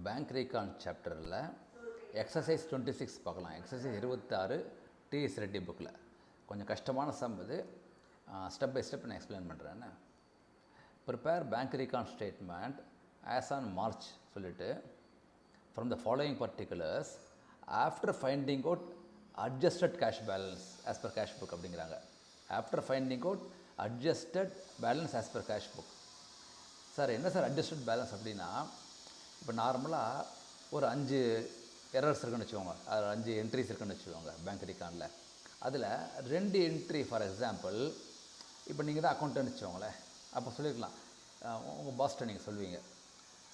Bank ரீகான் சாப்டரில் exercise 26 பார்க்கலாம். Exercise 26 DS Reddy புக்கில் கொஞ்சம் கஷ்டமான சம் இது. ஸ்டெப் பை ஸ்டெப் நான் எக்ஸ்பிளைன் பண்ணுறேன். Prepare bank recon statement as on March சொல்லிட்டு from the following particulars after finding out adjusted cash balance as per cash book அப்படிங்கிறாங்க. After finding out adjusted balance as per cash book. Sir என்ன sir adjusted balance அப்படின்னா, இப்போ நார்மலாக ஒரு 5 errors இருக்குன்னு வச்சுக்கோங்க, அதில் 5 என்ட்ரிஸ் இருக்குன்னு வச்சுக்கோங்க பேங்க் ரீகானில். அதில் 2 என்ட்ரி ஃபார் எக்ஸாம்பிள், இப்போ நீங்கள் தான் அக்கௌண்ட்டுன்னு வச்சுக்கோங்களேன். அப்போ சொல்லியிருக்கலாம், உங்கள் பாஸ்ட்டை நீங்கள் சொல்வீங்க,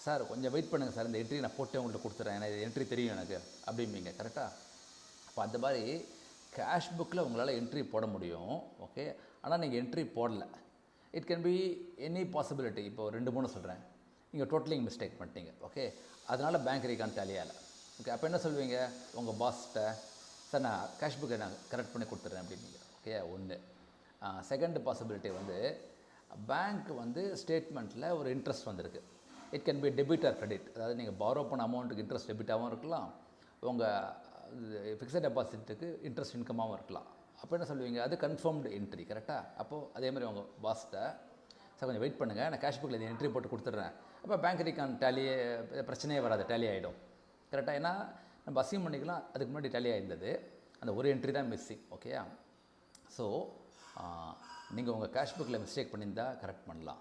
சார் கொஞ்சம் வெயிட் பண்ணுங்கள் சார், இந்த என்ட்ரி நான் போட்டு உங்கள்கிட்ட கொடுத்துட்றேன், ஏன்னா இது என்ட்ரி தெரியும் எனக்கு அப்படிம்பீங்க. கரெக்டாக? அப்போ அந்த மாதிரி கேஷ் புக்கில் உங்களால் என்ட்ரி போட முடியும், ஓகே. ஆனால் நீங்கள் என்ட்ரி போடலை. It can be any possibility. இப்போ 2-3 சொல்கிறேன், நீங்கள் டோட்டலிங் மிஸ்டேக் பண்ணிட்டீங்க, ஓகே. அதனால் பேங்க் ரீகான் டேலியால், ஓகே. அப்போ என்ன சொல்வீங்க உங்கள் பாஸ்ட்டை, சார் நான் கேஷ் புக்கை நான் கரெக்ட் பண்ணி கொடுத்துட்றேன் அப்படின்னீங்க, ஓகே. ஒன்று. செகண்ட் பாசிபிலிட்டி வந்து பேங்க் வந்து ஸ்டேட்மெண்ட்டில் ஒரு இன்ட்ரெஸ்ட் வந்திருக்கு. It can be debit or credit. அதாவது நீங்கள் பாரோ பண்ண அமௌண்ட்டுக்கு இன்ட்ரெஸ்ட் டெபிட்டாகவும் இருக்கலாம், உங்கள் ஃபிக்ஸட் டெபாசிட்டுக்கு இன்ட்ரெஸ்ட் இன்கமாகவும் இருக்கலாம். அப்போ என்ன சொல்லுவீங்க, அது கன்ஃபார்ம்டு என்ட்ரி. கரெக்டாக? அப்போது அதேமாதிரி உங்கள் பாஸ்ட்டை, சார் கொஞ்சம் வெயிட் பண்ணுங்கள், நான் கேஷ் புக்கில் என்ட்ரி போட்டு கொடுத்துட்றேன். அப்போ பேங்க் ரீகான் டேலியே பிரச்சனையே வராது, டேலி ஆகிடும். கரெக்டாக? ஏன்னா நம்ம அசியூம் பண்ணிக்கலாம் அதுக்கு முன்னாடி டேலி ஆகிருந்தது, அந்த ஒரு என்ட்ரி தான் மிஸ்ஸிங், ஓகேயா. ஸோ நீங்கள் உங்கள் கேஷ் புக்கில் மிஸ்டேக் பண்ணியிருந்தால் கரெக்ட் பண்ணலாம்.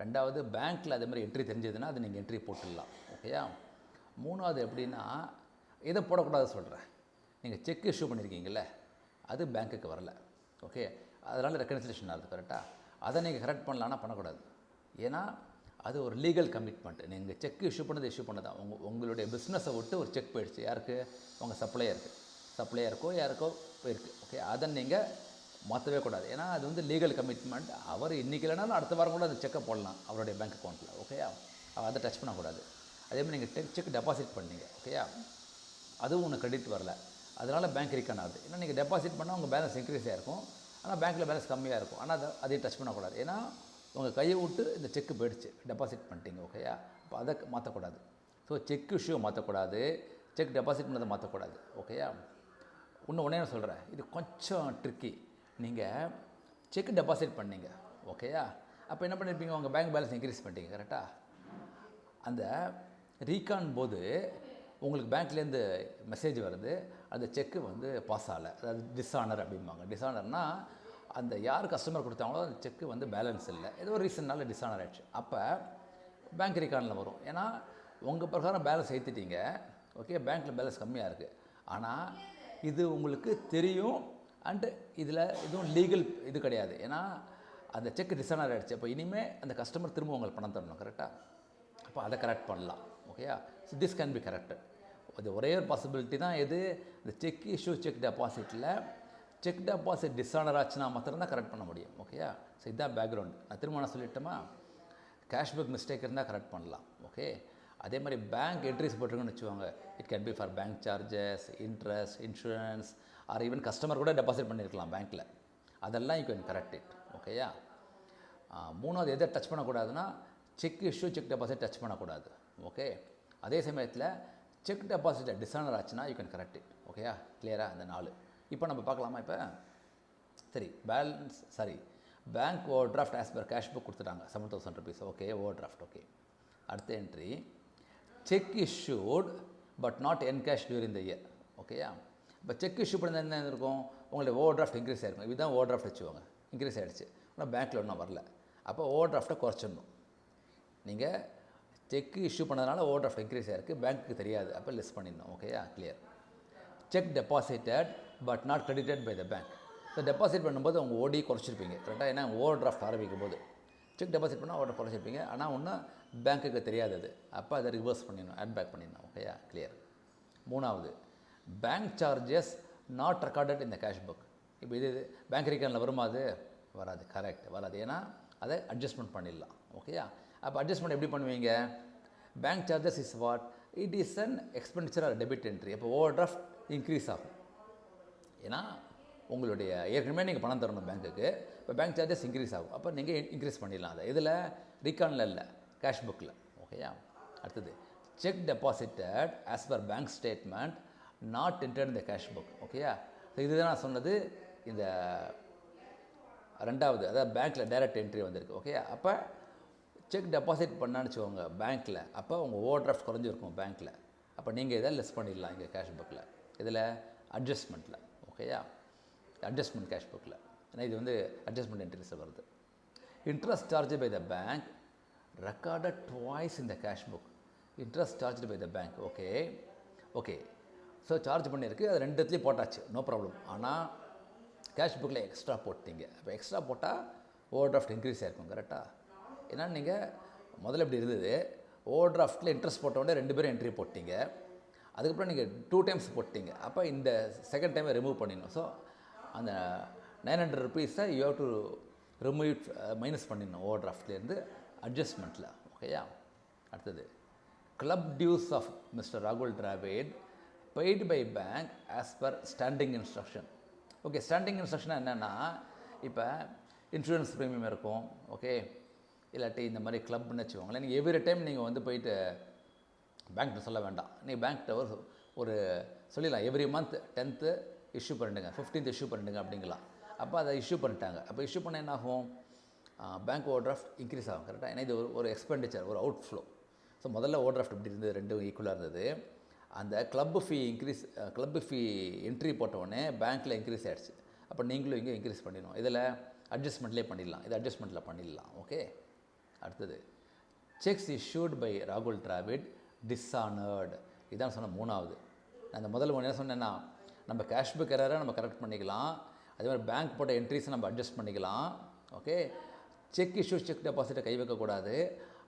ரெண்டாவது, பேங்க்கில் அதே மாதிரி என்ட்ரி தெரிஞ்சதுன்னா அது நீங்கள் என்ட்ரி போட்டுடலாம், ஓகேயா. மூணாவது எப்படின்னா, இதை போடக்கூடாது சொல்கிறேன், நீங்கள் செக் இஷ்யூ பண்ணியிருக்கீங்களே அது பேங்க்குக்கு வரல, ஓகே. அதனால் ரெக்கன்சிலேஷன் ஆகுது, கரெக்டாக. அதை நீங்கள் கரெக்ட் பண்ணலான்னா பண்ணக்கூடாது. ஏன்னா அது ஒரு லீகல் கமிட்மெண்ட். நீங்கள் செக் இஷ்யூ பண்ணதான் உங்களுடைய பிஸ்னஸை விட்டு ஒரு செக் போயிடுச்சு. யாருக்கு? உங்கள் சப்ளையருக்கோ யாருக்கோ போயிருக்கு, ஓகே. அதை நீங்கள் மாற்றவே கூடாது. ஏன்னா அது வந்து லீகல் கமிட்மெண்ட். அவர் இன்றைக்கி இல்லைனாலும் அடுத்த வாரம் கூட அந்த செக்கை போடலாம் அவருடைய பேங்க் அக்கௌண்ட்டில், ஓகேயா. அதை டச் பண்ணக்கூடாது. அதேமாதிரி நீங்கள் செக் டெபாசிட் பண்ணீங்க, ஓகேயா, அதுவும் ஒன்று கிரெடிட் வரல, அதனால் பேங்க் ரீகான் ஆகுது. ஏன்னா நீங்கள் டெபாசிட் பண்ணால் உங்கள் பேலன்ஸ் இன்க்ரீஸ் ஆகிருக்கும், ஆனால் பேங்க்கில் பேலன்ஸ் கம்மியாக இருக்கும். ஆனால் அதையும் டச் பண்ணக்கூடாது. ஏன்னா உங்கள் கையை விட்டு இந்த செக்கு போயிடுச்சு, டெபாசிட் பண்ணிட்டீங்க, ஓகேயா. அப்போ அதை மாற்றக்கூடாது. ஸோ செக் இஷ்யூ மாற்றக்கூடாது, செக் டெபாசிட் பண்ணதை மாற்றக்கூடாது, ஓகேயா. ஒன்றே நான் சொல்கிறேன், இது கொஞ்சம் ட்ரிக்கி. நீங்கள் செக் டெபாசிட் பண்ணீங்க, ஓகேயா. அப்போ என்ன பண்ணியிருப்பீங்க, உங்கள் பேங்க் பேலன்ஸ் இன்க்ரீஸ் பண்ணிட்டீங்க, கரெக்டாக. அந்த ரீகான் போது உங்களுக்கு பேங்க்லேருந்து மெசேஜ் வருது, அந்த செக்கு வந்து பாஸ் ஆகலை, அதாவது டிஸானர் அப்படிம்பாங்க. டிஸானர்னால் அந்த யார் கஸ்டமர் கொடுத்தாங்களோ அந்த செக்கு வந்து பேலன்ஸ் இல்லை, ஏதோ ஒரு ரீசன்னால டிஸானர் ஆகிடுச்சு. அப்போ பேங்க் ரீகானில் வரும். ஏன்னா உங்கள் பிரகாரம் பேலன்ஸ் ஏற்றிட்டீங்க, ஓகே, பேங்க்கில் பேலன்ஸ் கம்மியாக இருக்குது. ஆனால் இது உங்களுக்கு தெரியும், அண்டு இதில் எதுவும் லீகல் இது கிடையாது. ஏன்னா அந்த செக் டிஸானர் ஆகிடுச்சு. அப்போ இனிமேல் அந்த கஸ்டமர் திரும்ப உங்களுக்கு பணம் தரணும், கரெக்டாக. அப்போ அதை கரெக்ட் பண்ணலாம், ஓகேயா. So this can be corrected. அது ஒரே ஒரு பாசிபிலிட்டி தான். எது? இந்த செக் இஷ்யூ செக் டெபாசிட்டில் செக் டெபாசிட் டிஸானர் ஆச்சுன்னா மாத்திரம் கரெக்ட் பண்ண முடியும், ஓகேயா. ஸோ இதுதான் பேக்ரவுண்ட். நான் திரும்ப நான் சொல்லிட்டோமா, கேஷ் புக் மிஸ்டேக் இருந்தால் கரெக்ட் பண்ணலாம், ஓகே. அதே மாதிரி பேங்க் என்ட்ரிஸ் போட்டிருக்குன்னு வச்சுக்கோங்க, it can be for bank charges, interest, insurance, R even customer கூட டெபாசிட் பண்ணியிருக்கலாம் பேங்க்கில். அதெல்லாம் யூ கேன் கரெக்ட் இட், ஓகேயா. மூணாவது எதை டச் பண்ணக்கூடாதுன்னா, cheque issue cheque deposit touch பண்ணக்கூடாது, ஓகே. அதே சமயத்தில் செக் டெபாசிட் டிஸானர் ஆச்சுன்னா யூ கேன் கரெக்ட் இட், ஓகேயா. கிளியராக அந்த 4. இப்போ நம்ம பார்க்கலாமா? இப்போ சரி, bank overdraft as per cash book கொடுத்துட்டாங்க 7,000 rupees, okay. Overdraft, okay. அடுத்த entry, cheque issued but not encash during the year, ஓகேயா. இப்போ செக் இஷ்யூ பண்ணி என்ன இருக்கும், உங்களுடைய ஓவர் டிராஃப்ட் இன்க்ரீஸ் ஆகிருக்கும். இதுதான் ஓவர் டிராஃப்ட் வச்சுக்கோங்க, இன்க்ரீஸ் ஆகிடுச்சு. ஆனால் பேங்க்கில் ஒன்றும் வரல. அப்போ ஓவர் டிராஃப்ட்டை குறைச்சிடணும். நீங்கள் செக் இஷ்யூ பண்ணதுனால ஓவர் டிராஃப்ட் இன்க்ரீஸ் ஆகிருக்கு, பேங்க்குக்கு தெரியாது, அப்போ லெஸ் பண்ணிடணும், ஓகேயா. Clear. Cheque deposited but not credited by the bank. So deposit பண்ணும்போது அவங்க ஓடி குறைச்சிருப்பீங்க, கரெக்டாக. ஏன்னா ஓவர் டிராஃப்ட் ஆரம்பிக்கும் போது செக் டெபாசிட் பண்ணால் ஓவர் குறைச்சிருப்பீங்க, ஆனால் ஒன்றும் பேங்க்குக்கு தெரியாது அது. அப்போ அதை ரிவர்ஸ் பண்ணிடணும், ஆட் பேக் பண்ணிடணும், ஓகேயா. கிளியர். மூணாவது, பேங்க் சார்ஜஸ் நாட் ரெக்கார்டட் இந்த கேஷ் புக். இப்போ இது பேங்க் ரீகானில் வருமா? அது வராது, கரெக்ட், வராது. ஏன்னா அதை அட்ஜஸ்ட்மெண்ட் பண்ணிடலாம், ஓகேயா. அப்போ அட்ஜஸ்ட்மெண்ட் எப்படி பண்ணுவீங்க? Bank charges is what? It is an expenditure R debit entry. அப்போ ஓவர் டிராஃப்ட் இன்க்ரீஸ் ஆகும். ஏன்னா உங்களுடைய ஏற்கனவே நீங்கள் பணம் தரணும் பேங்க்குக்கு, இப்போ பேங்க் சார்ஜஸ் இன்க்ரீஸ் ஆகும். அப்போ நீங்கள் இன்க்ரீஸ் பண்ணிடலாம். அதை இதில் ரீகானில் இல்லை, கேஷ் புக்கில், ஓகேயா. அடுத்தது, check deposited as per bank statement not entered இந்த கேஷ் புக். ஓகேயா? ஸோ இதுதான் நான் சொன்னது. இந்த ரெண்டாவது, அதாவது பேங்க்கில் டைரக்ட் என்ட்ரி வந்திருக்கு. ஓகே, அப்போ செக் டெபாசிட் பண்ணான்னு வச்சுக்கோங்க பேங்க்கில், அப்போ உங்கள் ஓவர் டிராஃப்ட் குறைஞ்சிருக்கும் பேங்க்கில். அப்போ நீங்கள் இதை லெஸ் பண்ணிடலாம் இங்கே கேஷ் புக்கில். இதில் அட்ஜஸ்ட்மெண்ட்டில். ஓகேயா? அட்ஜஸ்ட்மெண்ட் கேஷ் புக்கில். ஏன்னா இது வந்து அட்ஜஸ்ட்மெண்ட் என்ட்ரிஸில் வருது. Interest charge by the bank recorded twice in the cash book. Interest charge by the bank. Okay. So charge பண்ணியிருக்கு, அது ரெண்டுத்துலேயும் போட்டாச்சு, நோ ப்ராப்ளம். ஆனால் கேஷ் புக்கில் எக்ஸ்ட்ரா போட்டிங்க. இப்போ எக்ஸ்ட்ரா போட்டால் ஓவர் டிராஃப்ட் இன்க்ரீஸ் ஆகிருக்கும். கரெக்டாக? ஏன்னா நீங்கள் முதல்ல இப்படி இருந்தது, ஓவர் டிராஃப்ட்டில் இன்ட்ரெஸ்ட் போட்டோடனே 2 பேரும் என்ட்ரி போட்டிங்க. அதுக்கப்புறம் நீங்கள் 2 டைம்ஸ் போட்டிங்க. அப்போ இந்த செகண்ட் டைமை ரிமூவ் பண்ணிடணும். ஸோ அந்த 900 ருபீஸை you have to remove it, minus பண்ணிடணும் ஓவர் டிராஃப்ட்லேருந்து அட்ஜஸ்ட்மெண்ட்டில். ஓகேயா? அடுத்தது, கிளப் டியூஸ் ஆஃப் மிஸ்டர் ராகுல் Dravid paid by bank as per standing instruction. Okay, standing instruction என்னென்னா, இப்போ இன்சூரன்ஸ் ப்ரீமியம் இருக்கும். ஓகே, இல்லாட்டி இந்த மாதிரி கிளப்னு வச்சுக்கோங்களேன். நீங்கள் எவ்ரி டைம் நீங்கள் வந்து போயிட்டு பேங்க்கிட்ட சொல்ல வேண்டாம். நீங்கள் பேங்க்கிட்ட ஒரு சொல்லிடலாம், எவ்ரி மந்த் 10th இஷ்யூ பண்ணிடுங்க, 15th இஷ்யூ பண்ணிடுங்க அப்படிங்கலாம். அப்போ அதை இஷ்யூ பண்ணிட்டாங்க. அப்போ இஷ்யூ பண்ண என்ன ஆகும்? பேங்க் ஓவர் டிராஃப்ட் இன்க்ரீஸ் ஆகும். கரெக்டாக? ஏன்னா இது ஒரு எக்ஸ்பெண்டிச்சர், ஒரு அவுட் ஃப்ளோ. ஸோ முதல்ல ஓவர் டிராஃப்ட் இப்படி இருந்தது, ரெண்டும் ஈக்குவலாக இருந்தது. அந்த கிளப் ஃபீ என்ட்ரி போட்டவுடனே பேங்க்கில் இன்க்ரீஸ் ஆகிடுச்சு. அப்போ நீங்களும் இங்கே இன்க்ரீஸ் பண்ணிடணும். இதில் அட்ஜஸ்ட்மெண்ட்லேயே பண்ணிடலாம். இது அட்ஜஸ்ட்மெண்ட்டில் பண்ணிடலாம். ஓகே. அடுத்தது, செக்ஸ் இஷ்யூட் பை ராகுல் டிராவிட் டிஸ்ஆனர்டு. இதான் சொன்ன மூணாவது. நான் இந்த முதல்ல என்ன சொன்னேன்னா, நம்ம கேஷ் புக் எரரை நம்ம கரெக்ட் பண்ணிக்கலாம், அதே மாதிரி பேங்க் போட்ட என்ட்ரிஸை நம்ம அட்ஜஸ்ட் பண்ணிக்கலாம். ஓகே, செக் இஷ்யூ, செக் டெபாசிட்டை கை வைக்கக்கூடாது.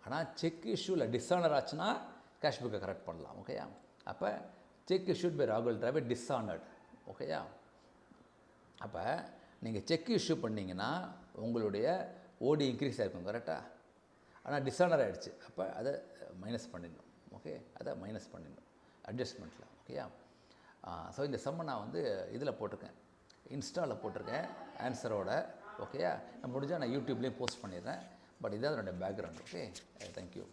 ஆனால் செக் இஷ்யூவில் டிஸ்ஆனர் ஆச்சுன்னா கேஷ் புக்கை கரெக்ட் பண்ணலாம். ஓகேயா? அப்போ செக் இஷ்யூட் பை ராகுல் டிராவிட் டிஸ்ஆனர்ட். ஓகேயா? அப்போ நீங்கள் செக் இஷ்யூ பண்ணிங்கன்னா உங்களுடைய ஓடி இன்க்ரீஸ் ஆகிருக்கும். கரெக்டாக? ஆனால் டிஸ்ஆனர் ஆகிடுச்சு. அப்போ அதை மைனஸ் பண்ணிடணும். ஓகே, அதை மைனஸ் பண்ணிடணும் அட்ஜஸ்ட்மெண்ட்டில். ஓகேயா? ஸோ இந்த சம்மை நான் வந்து இதில் போட்டிருக்கேன், இன்ஸ்டாவில் போட்டிருக்கேன் ஆன்சரோட. ஓகேயா? நான் முடிஞ்சால் நான் யூடியூப்லேயும் போஸ்ட் பண்ணிடுறேன். பட் இதான் அதனுடைய பேக்ரவுண்ட். Okay, thank you.